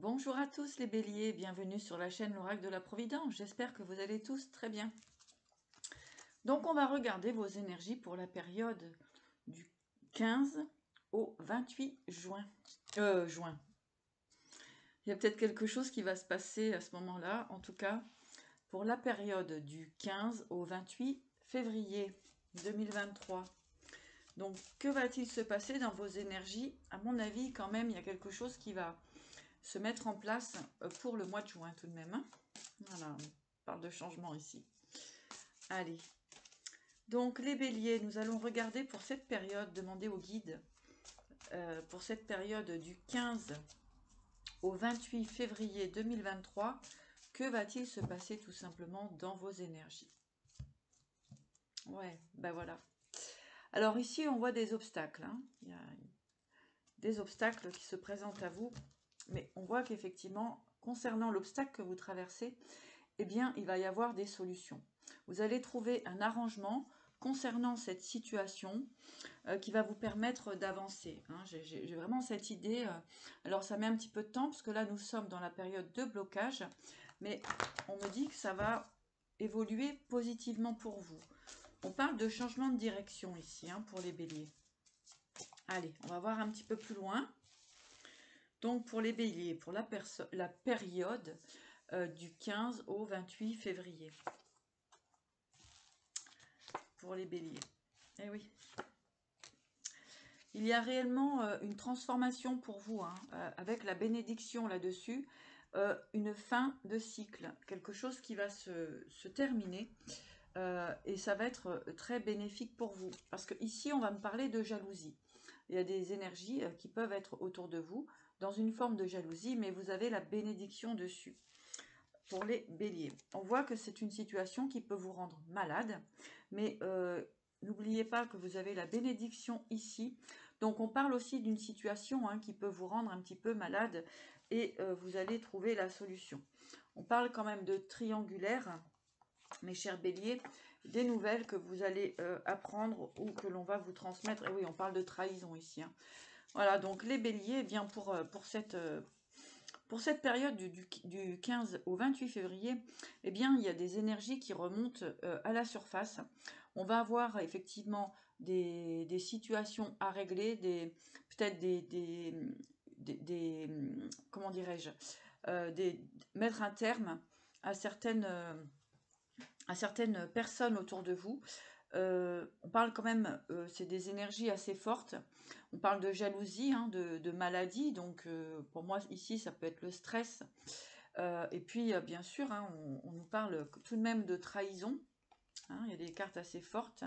Bonjour à tous les béliers, bienvenue sur la chaîne l'Oracle de la Providence, j'espère que vous allez tous très bien. Donc on va regarder vos énergies pour la période du 15 au 28 juin. Juin. Il y a peut-être quelque chose qui va se passer à ce moment-là, en tout cas pour la période du 15 au 28 février 2023. Donc que va-t-il se passer dans vos énergies? À mon avis, quand même, il y a quelque chose qui va se mettre en place pour le mois de juin tout de même. Hein. Voilà, on parle de changement ici. Allez. Donc les béliers, nous allons regarder pour cette période, demander au guide, pour cette période du 15 au 28 février 2023, que va-t-il se passer tout simplement dans vos énergies? Ouais, ben voilà. Alors ici, on voit des obstacles. Hein. Il y a des obstacles qui se présentent à vous. Mais on voit qu'effectivement, concernant l'obstacle que vous traversez, eh bien, il va y avoir des solutions. Vous allez trouver un arrangement concernant cette situation qui va vous permettre d'avancer. Hein. J'ai vraiment cette idée. Alors, ça met un petit peu de temps parce que là, nous sommes dans la période de blocage. Mais on me dit que ça va évoluer positivement pour vous. On parle de changement de direction ici hein, pour les béliers. Allez, on va voir un petit peu plus loin. Donc pour les béliers, pour la période du 15 au 28 février. Pour les béliers. Eh oui. Il y a réellement une transformation pour vous, hein, avec la bénédiction là-dessus, une fin de cycle, quelque chose qui va se terminer, et ça va être très bénéfique pour vous. Parce que ici, on va me parler de jalousie. Il y a des énergies qui peuvent être autour de vous, dans une forme de jalousie, mais vous avez la bénédiction dessus. Pour les béliers, on voit que c'est une situation qui peut vous rendre malade, mais n'oubliez pas que vous avez la bénédiction ici. Donc on parle aussi d'une situation hein, qui peut vous rendre un petit peu malade et vous allez trouver la solution. On parle quand même de triangulaire, mes chers béliers, des nouvelles que vous allez apprendre ou que l'on va vous transmettre. Et oui, on parle de trahison ici. Hein. Voilà, donc les béliers, eh bien pour cette période du 15 au 28 février, eh bien, il y a des énergies qui remontent à la surface. On va avoir effectivement des situations à régler, peut-être comment dirais-je, mettre un terme à certaines personnes autour de vous. On parle quand même, c'est des énergies assez fortes. On parle de jalousie, hein, de maladie. Donc, pour moi, ici, ça peut être le stress. Et puis, bien sûr, hein, on nous parle tout de même de trahison. Hein, il y a des cartes assez fortes.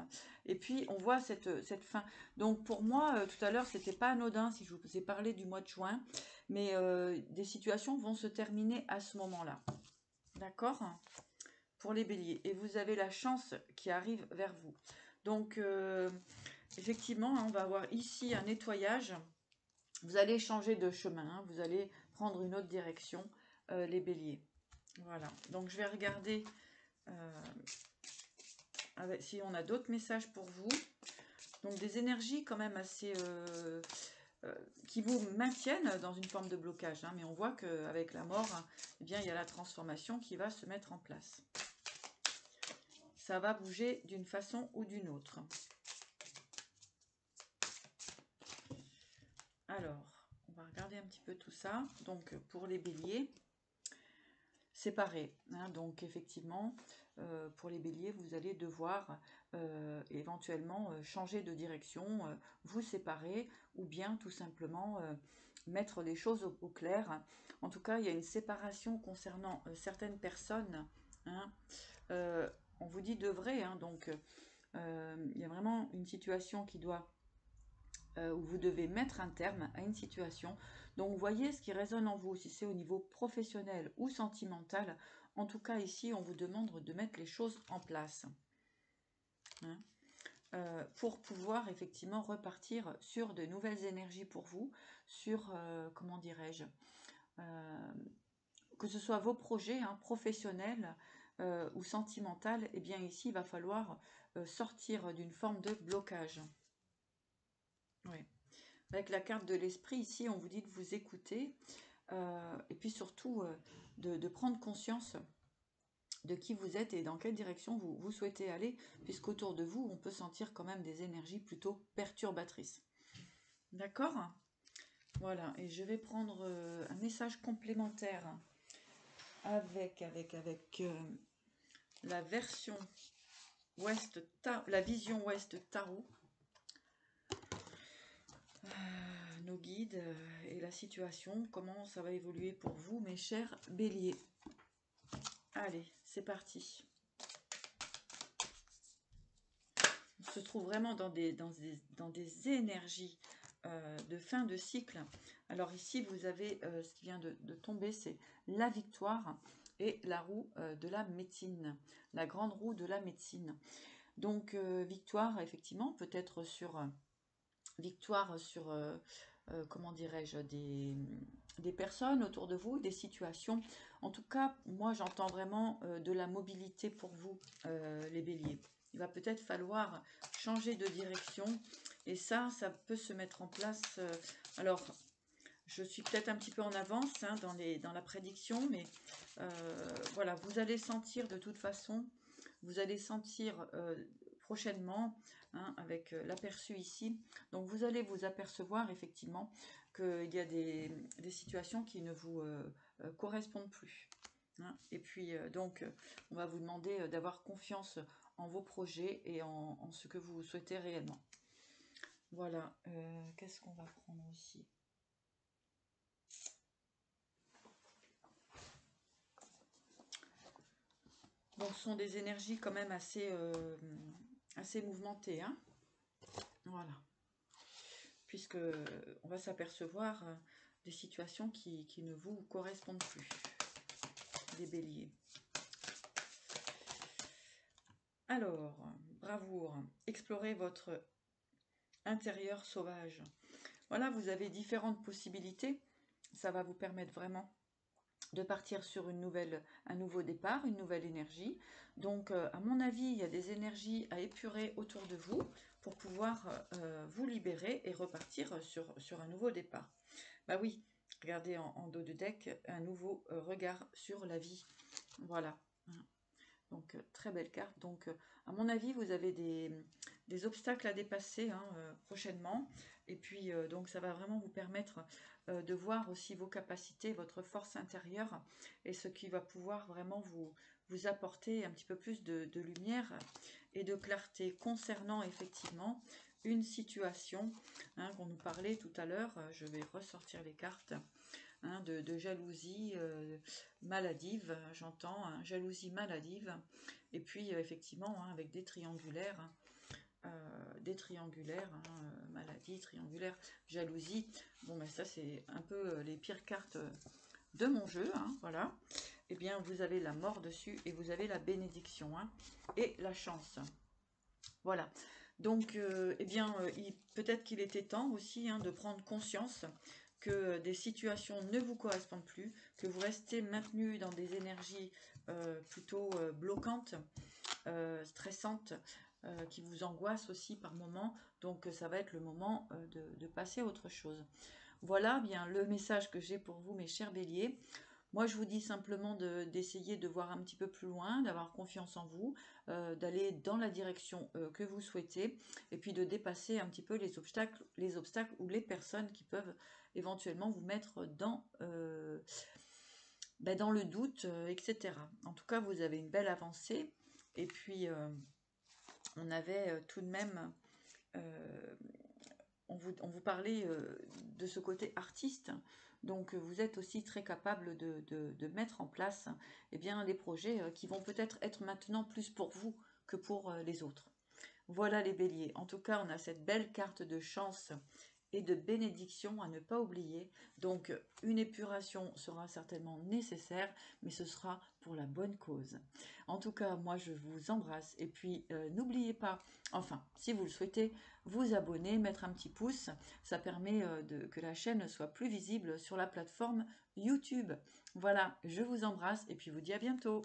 Et puis, on voit cette fin. Donc, pour moi, tout à l'heure, c'était pas anodin si je vous ai parlé du mois de juin. Mais des situations vont se terminer à ce moment-là. D'accord ? Pour les béliers. Et vous avez la chance qui arrive vers vous. Donc, effectivement, hein, on va avoir ici un nettoyage. Vous allez changer de chemin. Hein, vous allez prendre une autre direction, les béliers. Voilà. Donc, je vais regarder si on a d'autres messages pour vous. Donc, des énergies quand même assez... qui vous maintiennent dans une forme de blocage. Hein, mais on voit qu'avec la mort, hein, eh bien, il y a la transformation qui va se mettre en place. Ça va bouger d'une façon ou d'une autre. Alors, on va regarder un petit peu tout ça. Donc, pour les béliers, séparés. Hein, donc, effectivement, pour les béliers, vous allez devoir éventuellement changer de direction, vous séparer, ou bien tout simplement mettre les choses au clair. En tout cas, il y a une séparation concernant certaines personnes. Hein, on vous dit de vrai, hein, donc il y a vraiment une situation qui doit, où vous devez mettre un terme à une situation. Donc voyez ce qui résonne en vous, si c'est au niveau professionnel ou sentimental. En tout cas ici, on vous demande de mettre les choses en place. Hein, pour pouvoir effectivement repartir sur de nouvelles énergies pour vous, sur, comment dirais-je, que ce soit vos projets hein, professionnels ou sentimentaux, et bien ici, il va falloir sortir d'une forme de blocage. Oui. Avec la carte de l'esprit, ici, on vous dit de vous écouter. et puis surtout de prendre conscience de qui vous êtes et dans quelle direction vous souhaitez aller, puisqu'autour de vous, on peut sentir quand même des énergies plutôt perturbatrices. D'accord? Voilà, et je vais prendre un message complémentaire avec la version Ouest, la vision Ouest Tarot, nos guides et la situation, comment ça va évoluer pour vous, mes chers béliers. Allez, c'est parti. On se trouve vraiment dans des énergies de fin de cycle. Alors ici, vous avez ce qui vient de tomber, c'est la victoire et la roue de la médecine, la grande roue de la médecine. Donc victoire, effectivement, peut-être sur comment dirais-je, des personnes autour de vous, des situations. En tout cas, moi, j'entends vraiment de la mobilité pour vous, les béliers. Il va peut-être falloir changer de direction. Et ça peut se mettre en place. Alors, je suis peut-être un petit peu en avance hein, dans la prédiction, mais voilà, vous allez sentir de toute façon, vous allez sentir prochainement, hein, avec l'aperçu ici. Donc, vous allez vous apercevoir effectivement qu'il y a des situations qui ne vous correspondent plus. Hein. Et puis, donc, on va vous demander d'avoir confiance en vos projets et en ce que vous souhaitez réellement. Voilà, qu'est-ce qu'on va prendre aussi? Donc, ce sont des énergies quand même assez mouvementées. Hein, voilà. Puisque on va s'apercevoir des situations qui ne vous correspondent plus. Des béliers. Alors, bravoure, explorez votre intérieur sauvage. Voilà, vous avez différentes possibilités. Ça va vous permettre vraiment de partir sur un nouveau départ, une nouvelle énergie. Donc, à mon avis, il y a des énergies à épurer autour de vous pour pouvoir vous libérer et repartir sur un nouveau départ. Bah oui, regardez en dos de deck, un nouveau regard sur la vie. Voilà. Donc, très belle carte. Donc, à mon avis, vous avez des obstacles à dépasser hein, prochainement. Et puis, donc, ça va vraiment vous permettre de voir aussi vos capacités, votre force intérieure et ce qui va pouvoir vraiment vous apporter un petit peu plus de lumière et de clarté concernant effectivement une situation hein, qu'on nous parlait tout à l'heure. Je vais ressortir les cartes. Hein, de jalousie maladive, j'entends, hein, jalousie maladive, et puis effectivement hein, avec des triangulaires, maladie, triangulaire, jalousie. Bon, ben ça c'est un peu les pires cartes de mon jeu, hein, voilà. Et bien vous avez la mort dessus et vous avez la bénédiction hein, et la chance. Voilà. Donc, eh bien, peut-être qu'il était temps aussi hein, de prendre conscience que des situations ne vous correspondent plus, que vous restez maintenu dans des énergies plutôt bloquantes, stressantes, qui vous angoissent aussi par moments. Donc, ça va être le moment de passer à autre chose. Voilà bien le message que j'ai pour vous, mes chers béliers. Moi, je vous dis simplement d'essayer de voir un petit peu plus loin, d'avoir confiance en vous, d'aller dans la direction que vous souhaitez, et puis de dépasser un petit peu les obstacles ou les personnes qui peuvent éventuellement vous mettre dans le doute, etc. En tout cas, vous avez une belle avancée, et puis on avait tout de même... on vous parlait de ce côté artiste, donc vous êtes aussi très capable de mettre en place eh bien, des projets qui vont peut-être être maintenant plus pour vous que pour les autres. Voilà les béliers. En tout cas, on a cette belle carte de chance et de bénédiction à ne pas oublier. Donc, une épuration sera certainement nécessaire, mais ce sera pour la bonne cause. En tout cas, moi, je vous embrasse. Et puis, n'oubliez pas, enfin, si vous le souhaitez, vous abonner, mettre un petit pouce. Ça permet que la chaîne soit plus visible sur la plateforme YouTube. Voilà, je vous embrasse et puis vous dis à bientôt.